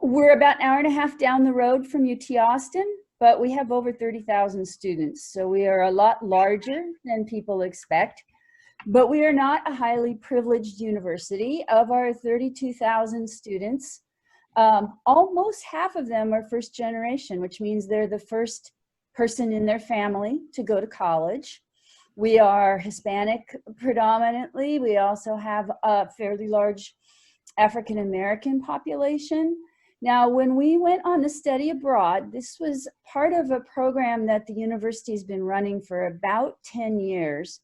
We're about an hour and a half down the road from UT Austin, but we have over 30,000 students. So we are a lot larger than people expect, but we are not a highly privileged university. Of our 32,000 students, almost half of them are first generation, which means they're the first person in their family to go to college. We are Hispanic predominantly. We also have a fairly large African American population. Now, when we went on the study abroad, this was part of a program that the university has been running for about 10 years.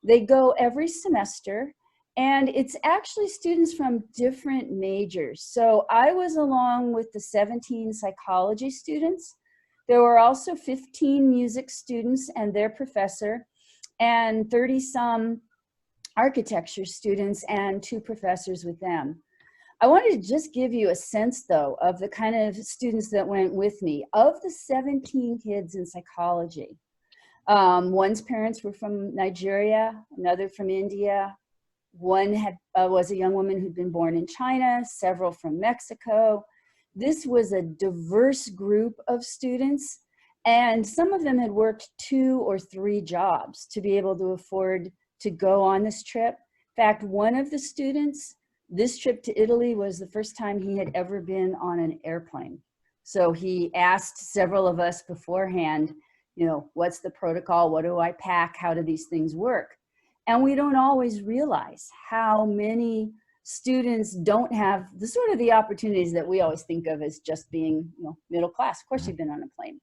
They go every semester, and it's actually students from different majors. So I was along with the 17 psychology students. There were also 15 music students and their professor, and 30-some architecture students and 2 professors with them. I wanted to just give you a sense, though, of the kind of students that went with me. Of the 17 kids in psychology, one's parents were from Nigeria, another from India, one was a young woman who'd been born in China, several from Mexico. This was a diverse group of students, and some of them had worked 2 or 3 jobs to be able to afford to go on this trip. In fact, one of the students, this trip to Italy was the first time he had ever been on an airplane. So he asked several of us beforehand, you know, what's the protocol? What do I pack? How do these things work? And we don't always realize how many students don't have the sort of the opportunities that we always think of as just being, you know, middle class. Of course, you've been on a plane.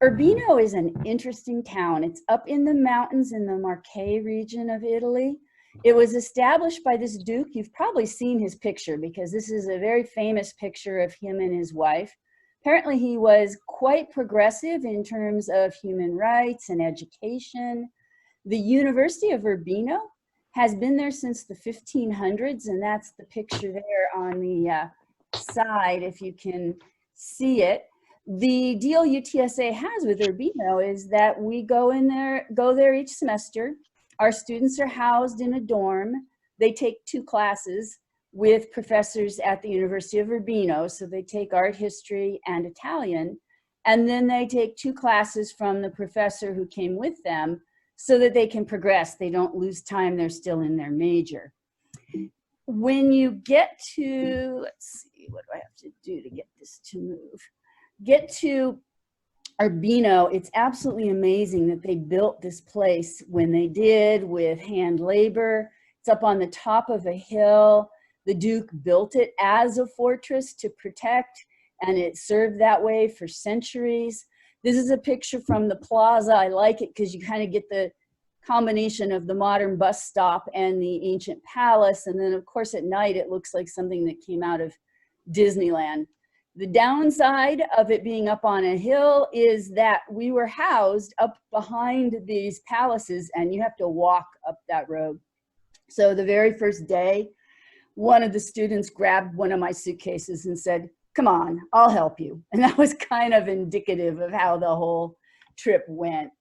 Urbino is an interesting town. It's up in the mountains in the Marche region of Italy. It was established by this duke. You've probably seen his picture because this is a very famous picture of him and his wife. Apparently he was quite progressive in terms of human rights and education. The University of Urbino has been there since the 1500s, and that's the picture there on the side, if you can see it. The deal UTSA has with Urbino is that we go there each semester. Our students are housed in a dorm. They take 2 classes with professors at the University of Urbino. So they take art history and Italian, and then they take 2 classes from the professor who came with them so that they can progress. They don't lose time, they're still in their major. When you get to, let's see, what do I have to do to get this to move? Get to Urbino, it's absolutely amazing that they built this place when they did with hand labor. It's up on the top of a hill. The Duke built it as a fortress to protect, and it served that way for centuries. This is a picture from the plaza. I like it because you kind of get the combination of the modern bus stop and the ancient palace. And then, of course, at night, it looks like something that came out of Disneyland. The downside of it being up on a hill is that we were housed up behind these palaces, and you have to walk up that road. So the very first day, one of the students grabbed one of my suitcases and said, "Come on, I'll help you." And that was kind of indicative of how the whole trip went.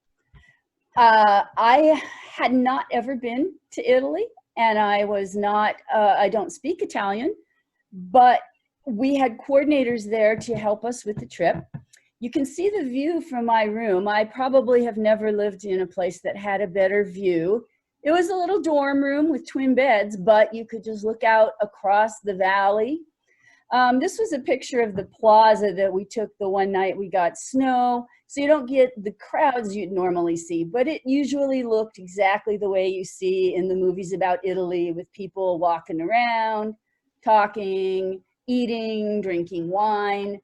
I had not ever been to Italy, and I don't speak Italian, but we had coordinators there to help us with the trip. You can see the view from my room. I probably have never lived in a place that had a better view. It was a little dorm room with twin beds, but you could just look out across the valley. This was a picture of the plaza that we took the one night we got snow. So you don't get the crowds you'd normally see, but it usually looked exactly the way you see in the movies about Italy, with people walking around, talking, eating, drinking wine.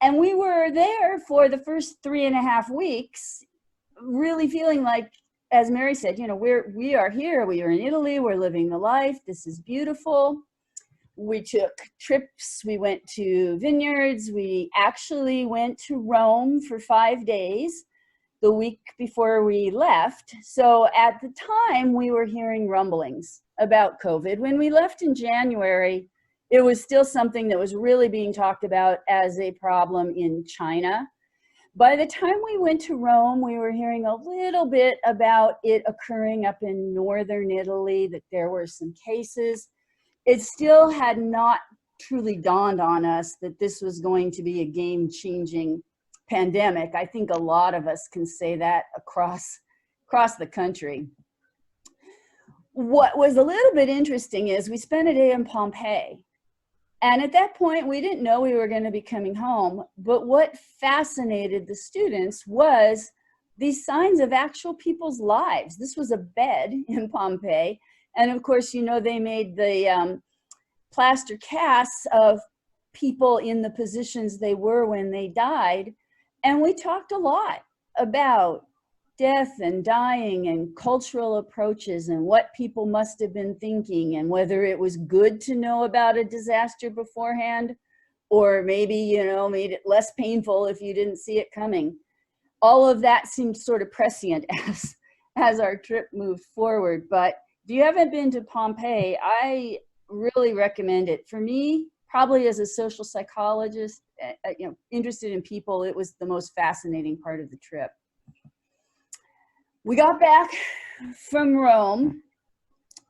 And we were there for the first 3.5 weeks, really feeling like, as Mary said, you know, we are here, we are in Italy, we're living the life, this is beautiful. We took trips, we went to vineyards, we actually went to Rome for 5 days the week before we left. So at the time, we were hearing rumblings about COVID. When we left in January, it was still something that was really being talked about as a problem in China. By the time we went to Rome, we were hearing a little bit about it occurring up in northern Italy, that there were some cases. It still had not truly dawned on us that this was going to be a game-changing pandemic. I think a lot of us can say that across the country. What was a little bit interesting is we spent a day in Pompeii. And at that point, we didn't know we were going to be coming home. But what fascinated the students was these signs of actual people's lives. This was a bed in Pompeii. And of course, you know, they made the plaster casts of people in the positions they were when they died. And we talked a lot about death and dying and cultural approaches and what people must have been thinking and whether it was good to know about a disaster beforehand or maybe, you know, made it less painful if you didn't see it coming. All of that seemed sort of prescient as our trip moved forward. But if you haven't been to Pompeii, I really recommend it. For me, probably as a social psychologist, you know, interested in people, it was the most fascinating part of the trip. We got back from Rome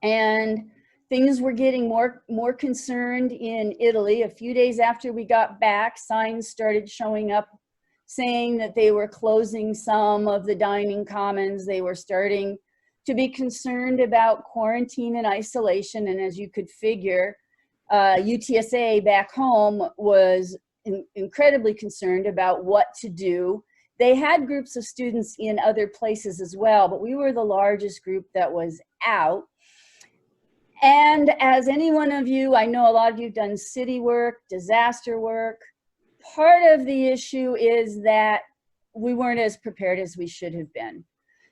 and things were getting more concerned in Italy. A few days after we got back, signs started showing up saying that they were closing some of the dining commons. They were starting to be concerned about quarantine and isolation. And as you could figure, UTSA back home was incredibly concerned about what to do. They had groups of students in other places as well, but we were the largest group that was out. And as any one of you, I know a lot of you have done city work, disaster work. Part of the issue is that we weren't as prepared as we should have been.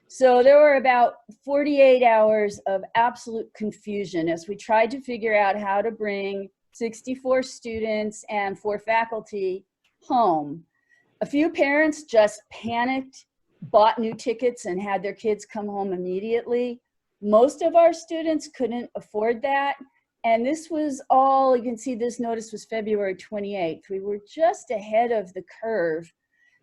So there were about 48 hours of absolute confusion as we tried to figure out how to bring 64 students and 4 faculty home. A few parents just panicked, bought new tickets, and had their kids come home immediately. Most of our students couldn't afford that. And this was all, you can see this notice was February 28th. We were just ahead of the curve.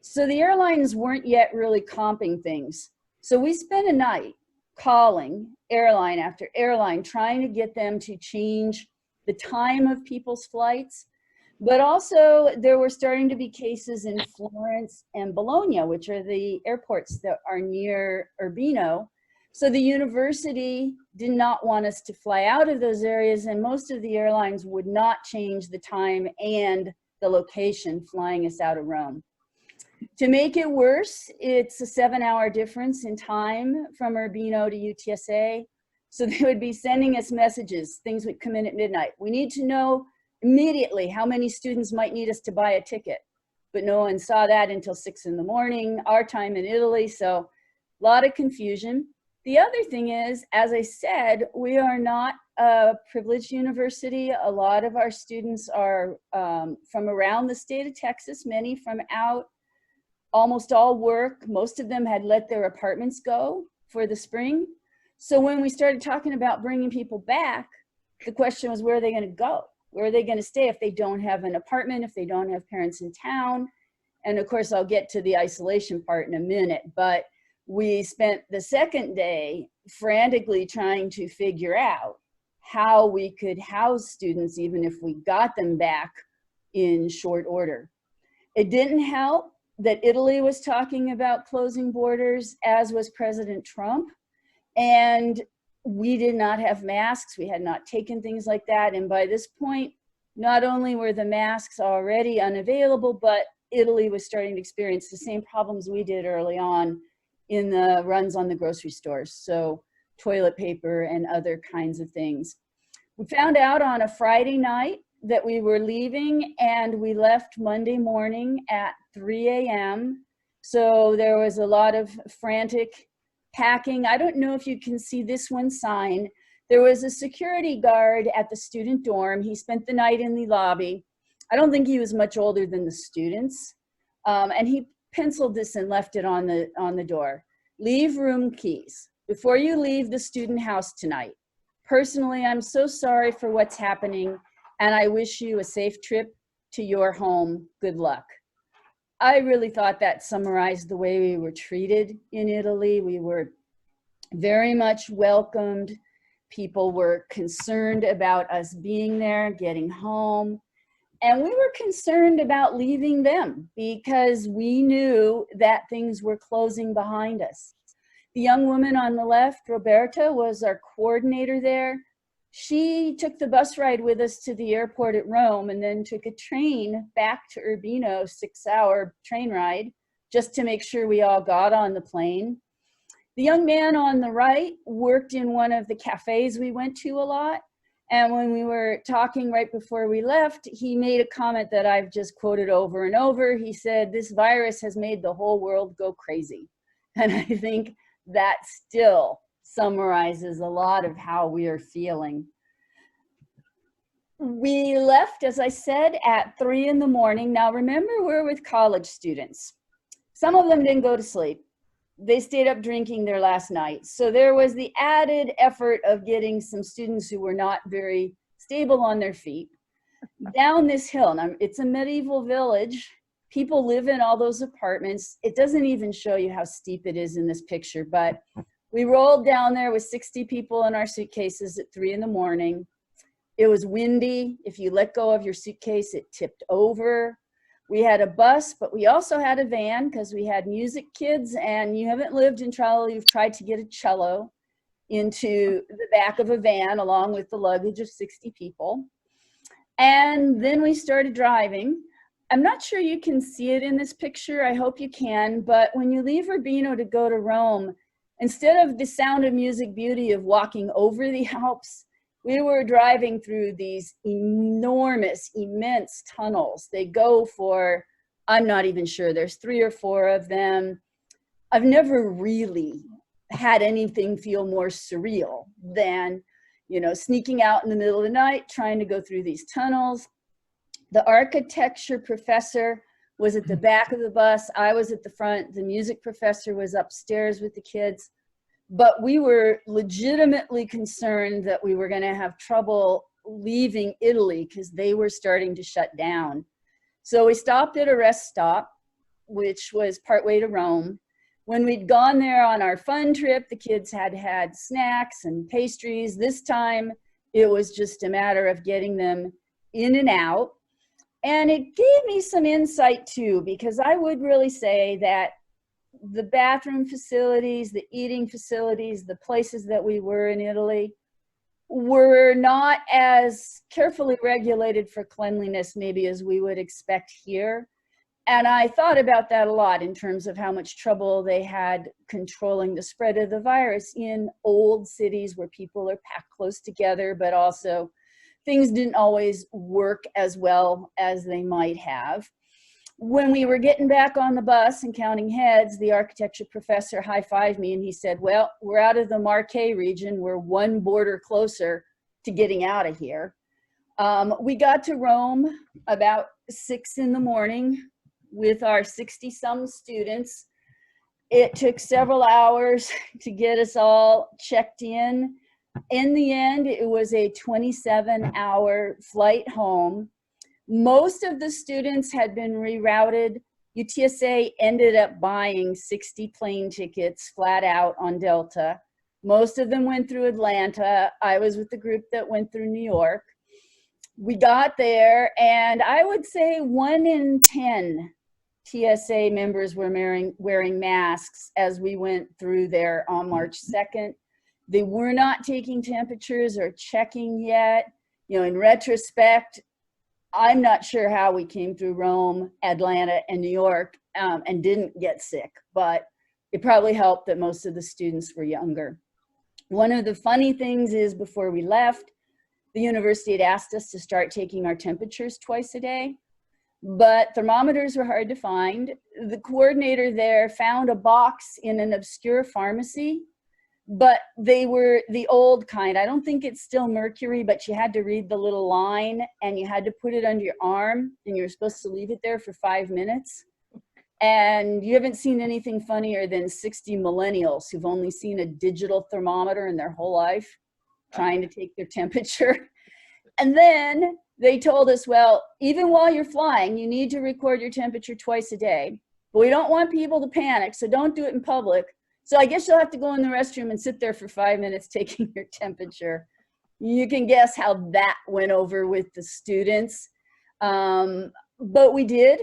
So the airlines weren't yet really comping things. So we spent a night calling airline after airline, trying to get them to change the time of people's flights. But also there were starting to be cases in Florence and Bologna, which are the airports that are near Urbino. So the university did not want us to fly out of those areas, and most of the airlines would not change the time and the location flying us out of Rome. To make it worse, it's a 7-hour difference in time from Urbino to UTSA. So they would be sending us messages, things would come in at midnight. We need to know immediately how many students might need us to buy a ticket. But no one saw that until 6 in the morning, our time in Italy, so a lot of confusion. The other thing is, as I said, we are not a privileged university. A lot of our students are from around the state of Texas, many from out, almost all work. Most of them had let their apartments go for the spring. So when we started talking about bringing people back, the question was, where are they going to go? Where are they going to stay if they don't have an apartment, if they don't have parents in town? And of course, I'll get to the isolation part in a minute, but we spent the second day frantically trying to figure out how we could house students even if we got them back in short order. It didn't help that Italy was talking about closing borders, as was President Trump. And we did not have masks. We had not taken things like that. And by this point, not only were the masks already unavailable, but Italy was starting to experience the same problems we did early on in the runs on the grocery stores. So toilet paper and other kinds of things. We found out on a Friday night that we were leaving, and we left Monday morning at 3 a.m. So there was a lot of frantic packing. I don't know if you can see this one sign. There was a security guard at the student dorm. He spent the night in the lobby. I don't think he was much older than the students. And he penciled this and left it on the door. Leave room keys before you leave the student house tonight. Personally, I'm so sorry for what's happening, and I wish you a safe trip to your home. Good luck. I really thought that summarized the way we were treated in Italy. We were very much welcomed. People were concerned about us being there, getting home. And we were concerned about leaving them because we knew that things were closing behind us. The young woman on the left, Roberta, was our coordinator there. She took the bus ride with us to the airport at Rome and then took a train back to Urbino, 6-hour train ride, just to make sure we all got on the plane. The young man on the right worked in one of the cafes we went to a lot. And when we were talking right before we left, he made a comment that I've just quoted over and over. He said, "This virus has made the whole world go crazy." And I think that still summarizes a lot of how we are feeling. We left, as I said, at 3 in the morning. Now remember, we're with college students. Some of them didn't go to sleep. They stayed up drinking their last night. So there was the added effort of getting some students who were not very stable on their feet down this hill. Now, it's a medieval village. People live in all those apartments. It doesn't even show you how steep it is in this picture, but we rolled down there with 60 people in our suitcases at 3 in the morning. It was windy. If you let go of your suitcase, it tipped over. We had a bus, but we also had a van because we had music kids, and you haven't lived in Trello, you've tried to get a cello into the back of a van along with the luggage of 60 people. And then we started driving. I'm not sure you can see it in this picture. I hope you can, but when you leave Urbino to go to Rome, instead of the Sound of Music beauty of walking over the Alps, we were driving through these enormous, immense tunnels. They go for, I'm not even sure, there's 3 or 4 of them. I've never really had anything feel more surreal than, you know, sneaking out in the middle of the night, trying to go through these tunnels. The architecture professor was at the back of the bus. I was at the front. The music professor was upstairs with the kids. But we were legitimately concerned that we were going to have trouble leaving Italy because they were starting to shut down. So we stopped at a rest stop, which was partway to Rome. When we'd gone there on our fun trip, the kids had snacks and pastries. This time, it was just a matter of getting them in and out. And it gave me some insight too, because I would really say that the bathroom facilities, the eating facilities, the places that we were in Italy were not as carefully regulated for cleanliness maybe as we would expect here. And I thought about that a lot in terms of how much trouble they had controlling the spread of the virus in old cities where people are packed close together, but also things didn't always work as well as they might have. When we were getting back on the bus and counting heads, the architecture professor high-fived me and he said, "Well, we're out of the Marche region. We're one border closer to getting out of here." We got to Rome about 6 in the morning with our 60-some students. It took several hours to get us all checked in. In the end, it was a 27-hour flight home. Most of the students had been rerouted. UTSA ended up buying 60 plane tickets flat out on Delta. Most of them went through Atlanta. I was with the group that went through New York. We got there, and I would say 1 in 10 TSA members were wearing masks as we went through there on March 2nd. They were not taking temperatures or checking yet. You know, in retrospect, I'm not sure how we came through Rome, Atlanta, and New York and didn't get sick, but it probably helped that most of the students were younger. One of the funny things is before we left, the university had asked us to start taking our temperatures twice a day, but thermometers were hard to find. The coordinator there found a box in an obscure pharmacy, but they were the old kind. I don't think it's still mercury, but you had to read the little line and you had to put it under your arm and you're supposed to leave it there for 5 minutes. And you haven't seen anything funnier than 60 millennials who've only seen a digital thermometer in their whole life trying to take their temperature. And then they told us, well, even while you're flying, you need to record your temperature twice a day. But we don't want people to panic, so don't do it in public. So I guess you'll have to go in the restroom and sit there for 5 minutes taking your temperature. You can guess how that went over with the students. But we did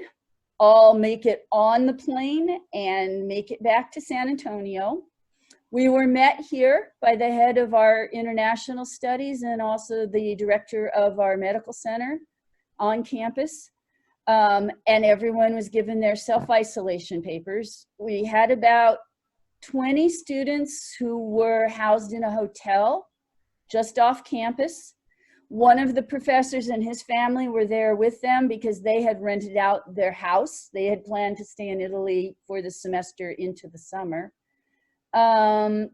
all make it on the plane and make it back to San Antonio. We were met here by the head of our international studies and also the director of our medical center on campus. And everyone was given their self-isolation papers. We had about 20 students who were housed in a hotel just off campus. One of the professors and his family were there with them because they had rented out their house. They had planned to stay in Italy for the semester into the summer. And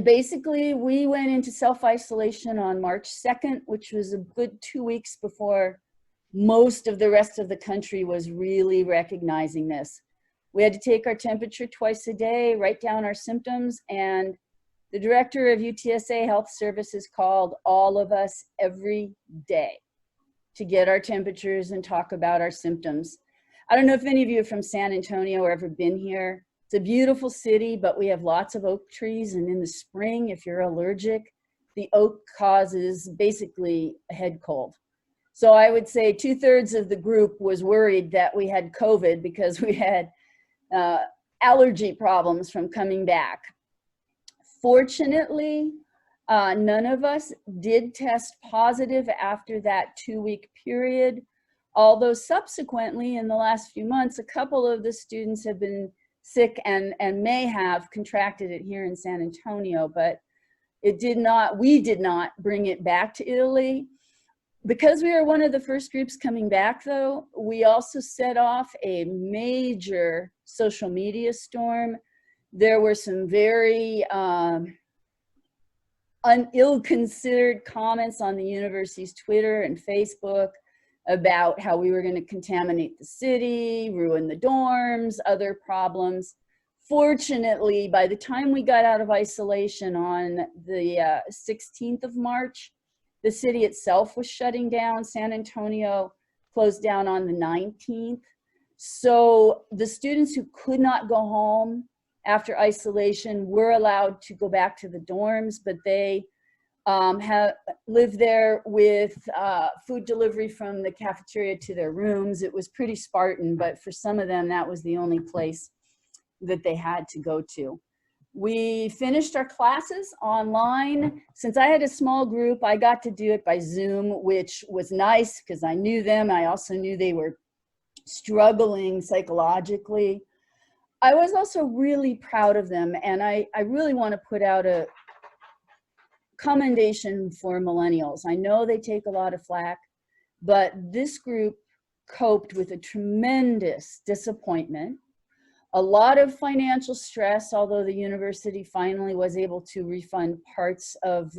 basically we went into self-isolation on March 2nd, which was a good 2 weeks before most of the rest of the country was really recognizing this. We had to take our temperature twice a day, write down our symptoms, and the director of UTSA Health Services called all of us every day to get our temperatures and talk about our symptoms. I don't know if any of you are from San Antonio or ever been here. It's a beautiful city, but we have lots of oak trees, and in the spring, if you're allergic, the oak causes basically a head cold. So I would say 2/3 of the group was worried that we had COVID because we had allergy problems from coming back. Fortunately, none of us did test positive after that 2-week period, although subsequently in the last few months, a couple of the students have been sick and may have contracted it here in San Antonio, but we did not bring it back to Italy. Because we were one of the first groups coming back though, we also set off a major social media storm. There were some very ill-considered comments on the university's Twitter and Facebook about how we were going to contaminate the city, ruin the dorms, other problems. Fortunately, by the time we got out of isolation on the 16th of March, the city itself was shutting down. San Antonio closed down on the 19th. So the students who could not go home after isolation were allowed to go back to the dorms, but they have lived there with food delivery from the cafeteria to their rooms. It was pretty Spartan, but for some of them, that was the only place that they had to go to. We finished our classes online. Since I had a small group, I got to do it by Zoom, which was nice because I knew them. I also knew they were struggling psychologically. I was also really proud of them, and I really want to put out a commendation for millennials. I know they take a lot of flack, but this group coped with a tremendous disappointment, a lot of financial stress, although the university finally was able to refund parts of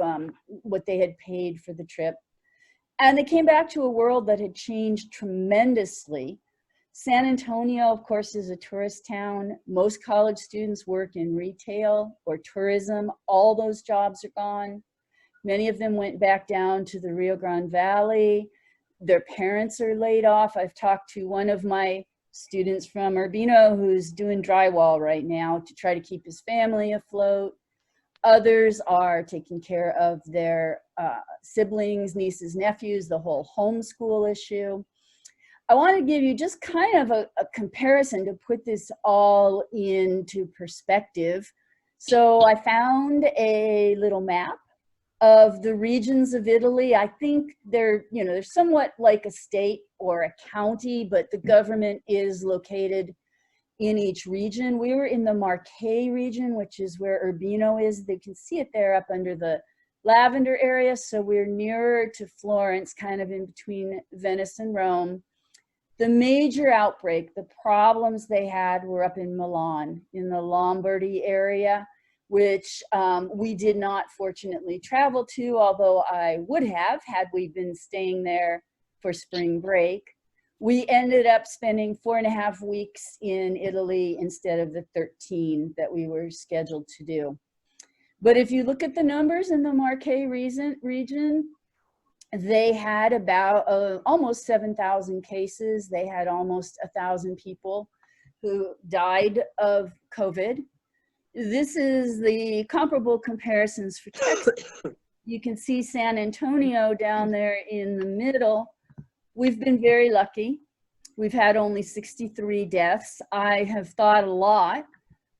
what they had paid for the trip. And they came back to a world that had changed tremendously. San Antonio, of course, is a tourist town. Most college students work in retail or tourism. All those jobs are gone. Many of them went back down to the Rio Grande Valley. Their parents are laid off. I've talked to one of my students from Urbino who's doing drywall right now to try to keep his family afloat. Others are taking care of their siblings, nieces, nephews, the whole homeschool issue. I want to give you just kind of a comparison to put this all into perspective. So I found a little map of the regions of Italy. I think they're somewhat like a state or a county, but the government is located in each region. We were in the Marche region, which is where Urbino is. They can see it there up under the lavender area. So we're nearer to Florence, kind of in between Venice and Rome. The major outbreak, the problems they had were up in Milan, in the Lombardy area, which we did not fortunately travel to, although I would have had we been staying there for spring break. We ended up spending 4.5 weeks in Italy instead of the 13 that we were scheduled to do. But if you look at the numbers in the Marche region, they had about almost 7,000 cases. They had almost 1,000 people who died of COVID. this is the comparable comparisons for Texas. You can see San Antonio down there in the middle. We've been very lucky. We've had only 63 deaths. I have thought a lot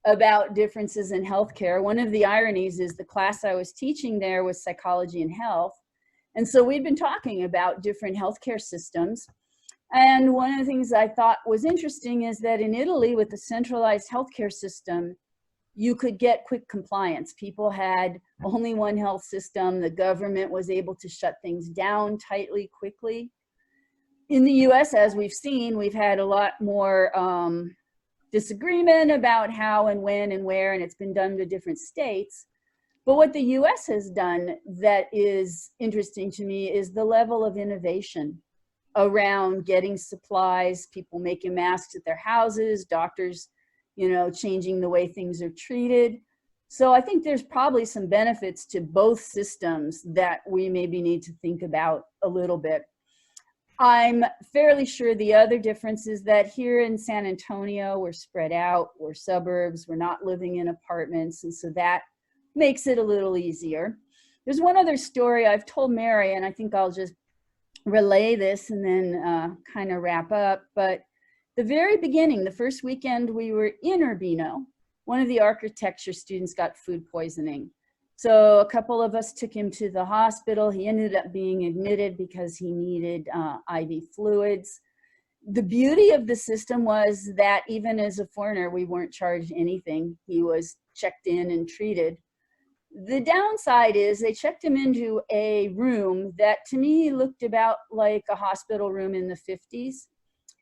about differences in healthcare. One of the ironies is the class I was teaching there was psychology and health. And so we'd been talking about different healthcare systems. And one of the things I thought was interesting is that in Italy, with the centralized healthcare system, you could get quick compliance. People had only one health system. The government was able to shut things down tightly, quickly. In the US, as we've seen, we've had a lot more disagreement about how and when and where, and it's been done to different states. But what the US has done that is interesting to me is the level of innovation around getting supplies, people making masks at their houses, doctors, you know, changing the way things are treated. So I think there's probably some benefits to both systems that we maybe need to think about a little bit. I'm fairly sure the other difference is that here in San Antonio, we're spread out, we're suburbs, we're not living in apartments, and so that makes it a little easier. There's one other story I've told Mary, and I think I'll just relay this and then kind of wrap up. But the very beginning, the first weekend we were in Urbino, one of the architecture students got food poisoning. So a couple of us took him to the hospital. He ended up being admitted because he needed IV fluids. The beauty of the system was that even as a foreigner, we weren't charged anything. He was checked in and treated. The downside is they checked him into a room that to me looked about like a hospital room in the 50s.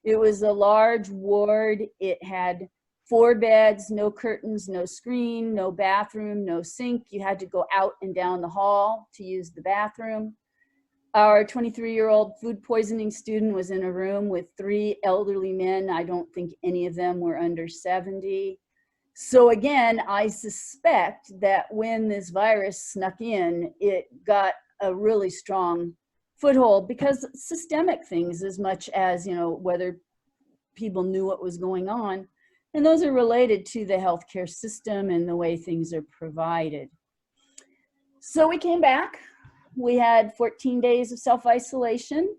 It was a large ward. It had 4 beds, no curtains, no screen, no bathroom, no sink. You had to go out and down the hall to use the bathroom. Our 23-year-old food poisoning student was in a room with 3 elderly men. I don't think any of them were under 70. So again, I suspect that when this virus snuck in, it got a really strong foothold because systemic things as much as, you know, whether people knew what was going on. And those are related to the healthcare system and the way things are provided. So we came back. We had 14 days of self-isolation.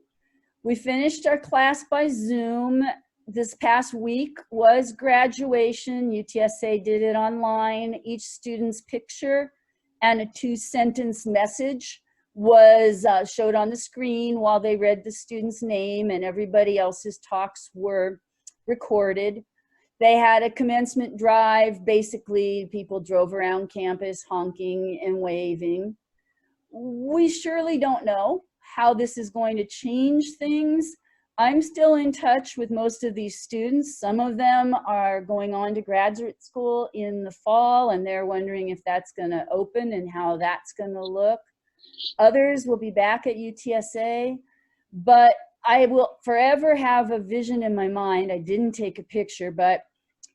We finished our class by Zoom. This past week was graduation. UTSA did it online. Each student's picture and a 2-sentence message was showed on the screen while they read the student's name, and everybody else's talks were recorded. They had a commencement drive. Basically, people drove around campus honking and waving. We surely don't know how this is going to change things. I'm still in touch with most of these students. Some of them are going on to graduate school in the fall, and they're wondering if that's going to open and how that's going to look. Others will be back at UTSA, but I will forever have a vision in my mind. I didn't take a picture, but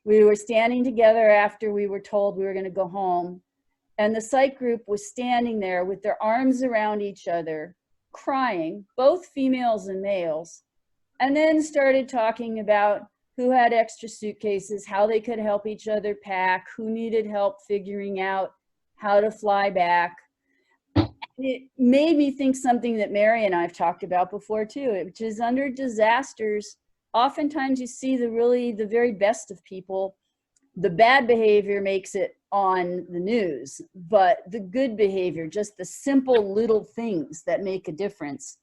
we were standing together after we were told we were going to go home, and the psych group was standing there with their arms around each other, crying, both females and males, and then started talking about who had extra suitcases, how they could help each other pack, who needed help figuring out how to fly back. It made me think something that Mary and I have talked about before too, which is under disasters, oftentimes you see the very best of people. The bad behavior makes it on the news, but the good behavior, just the simple little things that make a difference,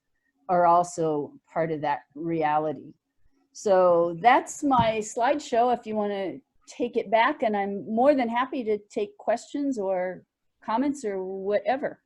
are also part of that reality. So that's my slideshow if you want to take it back, and I'm more than happy to take questions or comments or whatever.